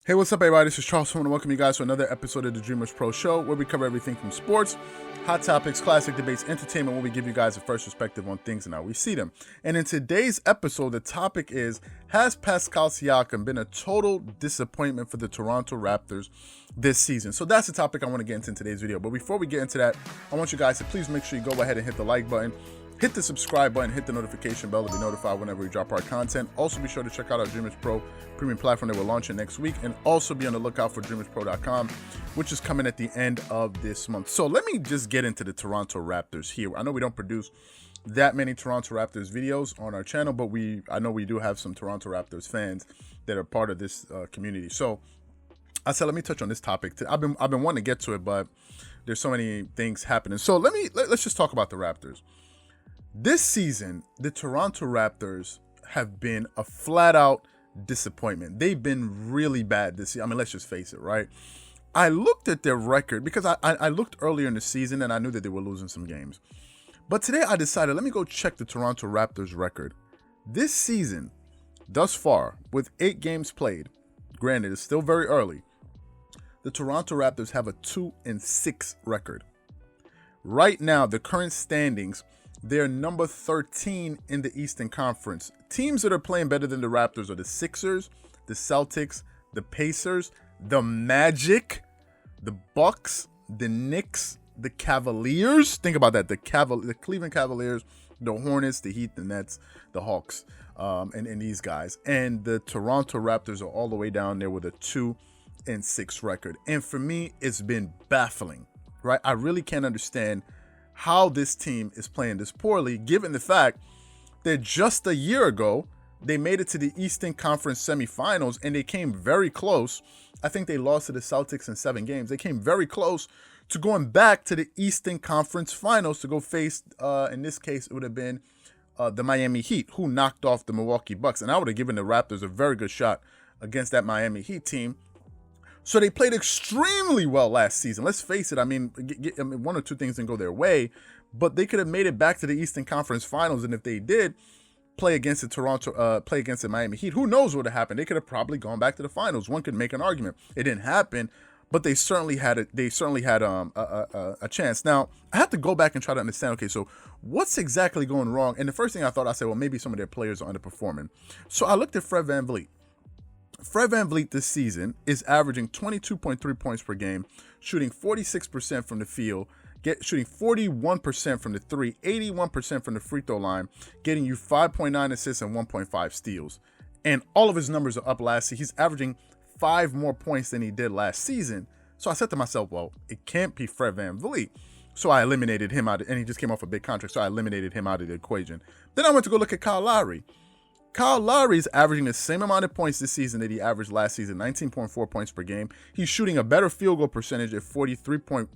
Hey, what's up, everybody? This is Charles. I want to welcome you guys to another episode of the Dreamerspro Show, where we cover everything from sports, hot topics, classic debates, entertainment, where we give you guys a first perspective on things and how we see them. And in today's episode, the topic is, has Pascal Siakam been a total disappointment for the Toronto Raptors this season? So that's the topic I want to get into in today's video. But before we get into that, I want you guys to please make sure you go ahead and hit the like button, hit the subscribe button, hit the notification bell to be notified whenever we drop our content. Also, be sure to check out our Dreamerspro premium platform that we're launching next week, and also be on the lookout for Dreamerspro.com, which is coming at the end of this month. So let me just get into the Toronto Raptors here. I know we don't produce that many Toronto Raptors videos on our channel, but I know we do have some Toronto Raptors fans that are part of this community. So I said, let me touch on this topic. I've been wanting to get to it, but there's so many things happening. So let's just talk about the Raptors. This season, the Toronto Raptors have been a flat-out disappointment. They've been really bad this year. I mean, let's just face it, right? I looked at their record because I looked earlier in the season and I knew that they were losing some games. But today I decided, let me go check the Toronto Raptors record. This season, thus far, with 8 games played, granted, it's still very early, the Toronto Raptors have a 2-6 record. Right now, the current standings, they're number 13 in the Eastern Conference. Teams that are playing better than the Raptors are the Sixers, the Celtics, the Pacers, the Magic, the Bucks, the Knicks, the Cavaliers. Think about that. The Cleveland Cavaliers, the Hornets, the Heat, the Nets, the Hawks, and these guys. And the Toronto Raptors are all the way down there with a 2-6 record. And for me, it's been baffling, right? I really can't understand how this team is playing this poorly, given the fact that just a year ago, they made it to the Eastern Conference semifinals and they came very close. I think they lost to the Celtics in 7 games. They came very close to going back to the Eastern Conference finals to go face, in this case, it would have been the Miami Heat, who knocked off the Milwaukee Bucks. And I would have given the Raptors a very good shot against that Miami Heat team. So they played extremely well last season. Let's face it. I mean, one or two things didn't go their way, but they could have made it back to the Eastern Conference Finals. And if they did play against the Miami Heat, who knows what would have happened? They could have probably gone back to the finals. One could make an argument. It didn't happen, but they certainly had a chance. Now, I have to go back and try to understand. Okay, so what's exactly going wrong? And the first thing I thought, I said, well, maybe some of their players are underperforming. So I looked at Fred VanVleet. Fred VanVleet this season is averaging 22.3 points per game, shooting 46% from the field, shooting 41% from the 3, 81% from the free throw line, getting you 5.9 assists and 1.5 steals. And all of his numbers are up last season. He's averaging 5 more points than he did last season. So I said to myself, well, it can't be Fred VanVleet. So I eliminated him out, and he just came off a big contract, so I eliminated him out of the equation. Then I went to go look at Kyle Lowry. Kyle Lowry is averaging the same amount of points this season that he averaged last season, 19.4 points per game. He's shooting a better field goal percentage at 43.4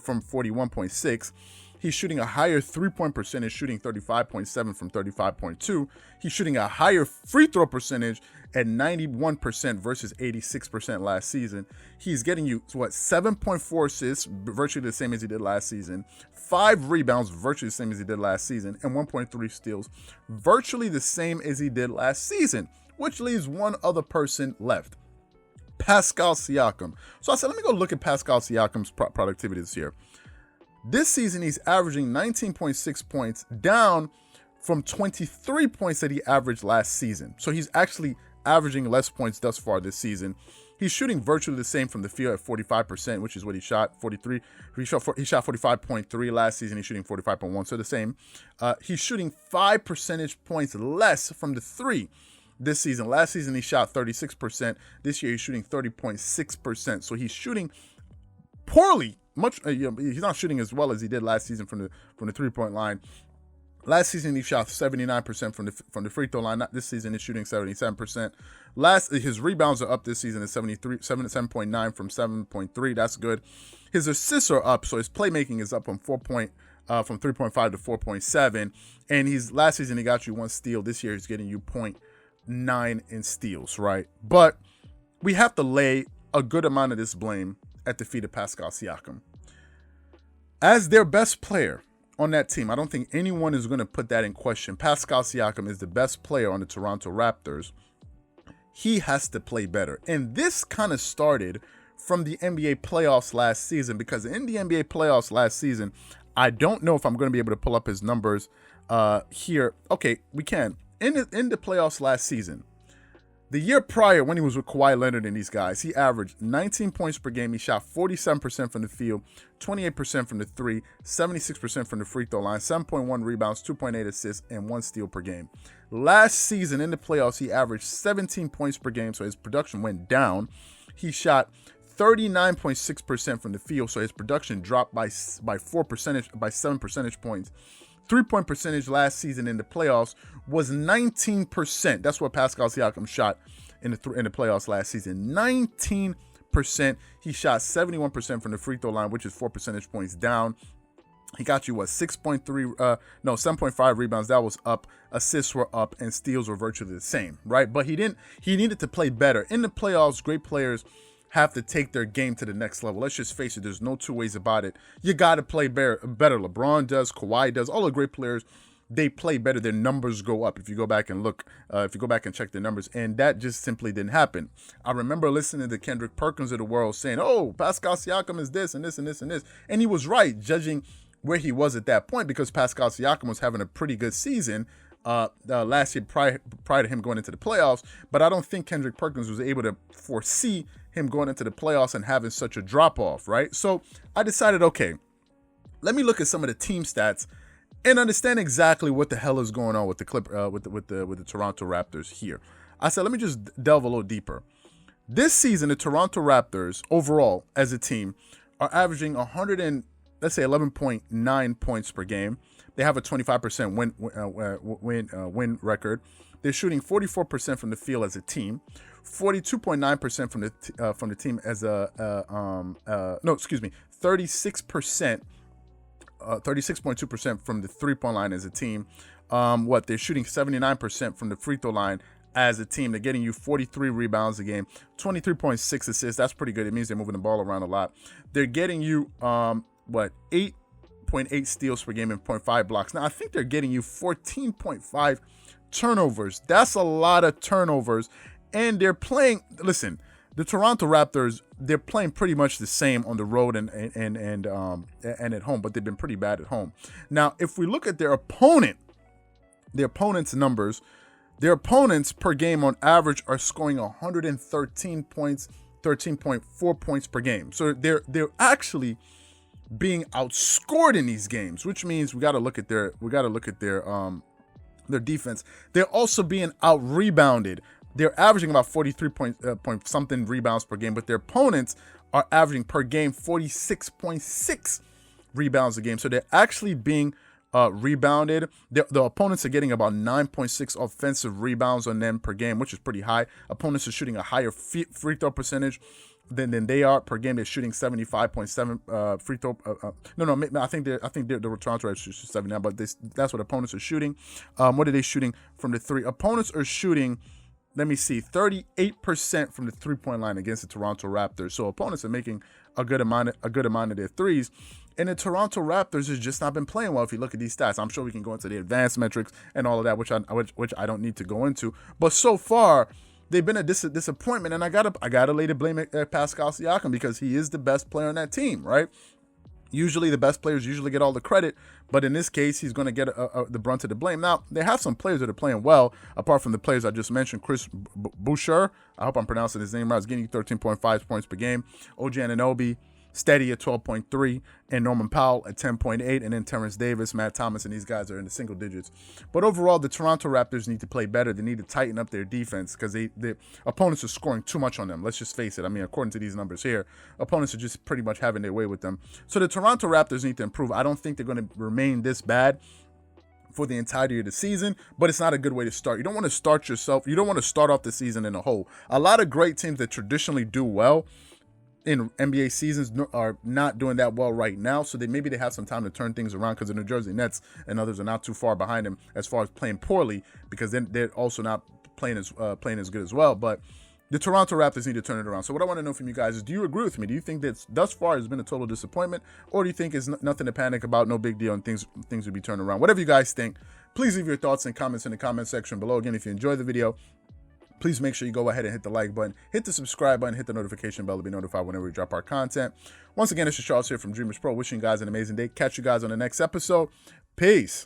from 41.6. He's shooting a higher three-point percentage, shooting 35.7 from 35.2. He's shooting a higher free throw percentage at 91% versus 86% last season. He's getting you, 7.4 assists, virtually the same as he did last season, 5 rebounds, virtually the same as he did last season, and 1.3 steals, virtually the same as he did last season, which leaves one other person left, Pascal Siakam. So I said, let me go look at Pascal Siakam's productivity this year. This season, he's averaging 19.6 points, down from 23 points that he averaged last season. So he's actually averaging less points thus far this season. He's shooting virtually the same from the field at 45%, which is what he shot. 43. He shot 45.3 last season. He's shooting 45.1, so the same. He's shooting 5 percentage points less from the 3 this season. Last season, he shot 36%. This year, he's shooting 30.6%. So he's shooting poorly. He's not shooting as well as he did last season from the 3-point line. Last season he shot 79% from the free throw line. Not this season, he's shooting 77%. His rebounds are up this season at 7.9 from 7.3. That's good. His assists are up, so his playmaking is up from 3.5 to 4.7. And last season he got you 1 steal. This year he's getting you 0.9 in steals, right? But we have to lay a good amount of this blame at the feet of Pascal Siakam. As their best player on that team, I don't think anyone is going to put that in question. Pascal Siakam is the best player on the Toronto Raptors. he has to play better. And this kind of started from the NBA playoffs last season, because in the NBA playoffs last season, I don't know if I'm going to be able to pull up his numbers here. Okay, we can. In the playoffs last season, the year prior, when he was with Kawhi Leonard and these guys, he averaged 19 points per game. He shot 47% from the field, 28% from the three, 76% from the free throw line, 7.1 rebounds, 2.8 assists, and 1 steal per game. Last season in the playoffs, he averaged 17 points per game, so his production went down. He shot 39.6% from the field, so his production dropped by 7 percentage points. 3-point percentage last season in the playoffs was 19%. That's what Pascal Siakam shot in the playoffs last season. 19%. He shot 71% from the free throw line, which is 4 percentage points down. He got you 7.5 rebounds. That was up. Assists were up, and steals were virtually the same, right? But he needed to play better. In the playoffs, great players have to take their game to the next level. Let's just face it, there's no two ways about it. You got to play better. LeBron does, Kawhi does, all the great players, they play better. Their numbers go up. If you go back and look, if you go back and check their numbers, and that just simply didn't happen. I remember listening to Kendrick Perkins of the world saying, oh, Pascal Siakam is this and this and this and this. And he was right, judging where he was at that point, because Pascal Siakam was having a pretty good season last year prior to him going into the playoffs. But I don't think Kendrick Perkins was able to foresee him going into the playoffs and having such a drop off, right? So I decided, okay, let me look at some of the team stats and understand exactly what the hell is going on with the the Toronto Raptors here. I said, let me just delve a little deeper. This season, the Toronto Raptors overall as a team are averaging 11.9 points per game. They have a 25% win record. They're shooting 44% from the field as a team, 42.9% from the team as 36.2% from the 3-point line as a team. They're shooting 79% from the free throw line as a team. They're getting you 43 rebounds a game, 23.6 assists. That's pretty good. It means they're moving the ball around a lot. They're getting you 8.8 steals per game and 0.5 blocks. Now I think they're getting you 14.5 turnovers. That's a lot of turnovers. And they're playing, listen, the Toronto Raptors, they're playing pretty much the same on the road and at home, but they've been pretty bad at home. Now, if we look at their opponent's numbers, their opponents per game on average are scoring 113 points, 13.4 points per game. So they're actually being outscored in these games, which means we got to look at their defense. They're also being out rebounded. They're averaging about 43 point something rebounds per game, but their opponents are averaging per game 46.6 rebounds a game. So they're actually being rebounded. The opponents are getting about 9.6 offensive rebounds on them per game, which is pretty high. Opponents are shooting a higher free throw percentage than they are per game. They're shooting 75.7 free throw. I think the Toronto Raptors shoot 79, but that's what opponents are shooting. What are they shooting from the three? Opponents are shooting, let me see, 38% from the 3-point line against the Toronto Raptors. So opponents are making a good amount of their threes. And the Toronto Raptors has just not been playing well. If you look at these stats, I'm sure we can go into the advanced metrics and all of that, which I don't need to go into. But so far, they've been a disappointment, and I gotta lay the blame at Pascal Siakam, because he is the best player on that team, right? Usually the best players usually get all the credit, but in this case, he's going to get the brunt of the blame. Now, they have some players that are playing well, apart from the players I just mentioned. Chris Boucher, I hope I'm pronouncing his name right, is getting 13.5 points per game. OG Anunoby, steady at 12.3, and Norman Powell at 10.8, and then Terrence Davis, Matt Thomas, and these guys are in the single digits. But overall, the Toronto Raptors need to play better. They need to tighten up their defense, because the opponents are scoring too much on them. Let's just face it. I mean, according to these numbers here, opponents are just pretty much having their way with them. So the Toronto Raptors need to improve. I don't think they're going to remain this bad for the entirety of the season, but it's not a good way to start. You don't want to start off the season in a hole. A lot of great teams that traditionally do well in NBA seasons are not doing that well right now, so maybe they have some time to turn things around, because the New Jersey Nets and others are not too far behind them as far as playing poorly, because then they're also not playing as good as well. But the Toronto Raptors need to turn it around. So what I want to know from you guys is, do you agree with me? Do you think that thus far has been a total disappointment, or do you think it's nothing to panic about, no big deal, and things will be turned around? Whatever you guys think, please leave your thoughts and comments in the comment section below. Again, if you enjoyed the video, please make sure you go ahead and hit the like button, hit the subscribe button, hit the notification bell to be notified whenever we drop our content. Once again, it's Charles here from Dreamerspro, wishing you guys an amazing day. Catch you guys on the next episode. Peace.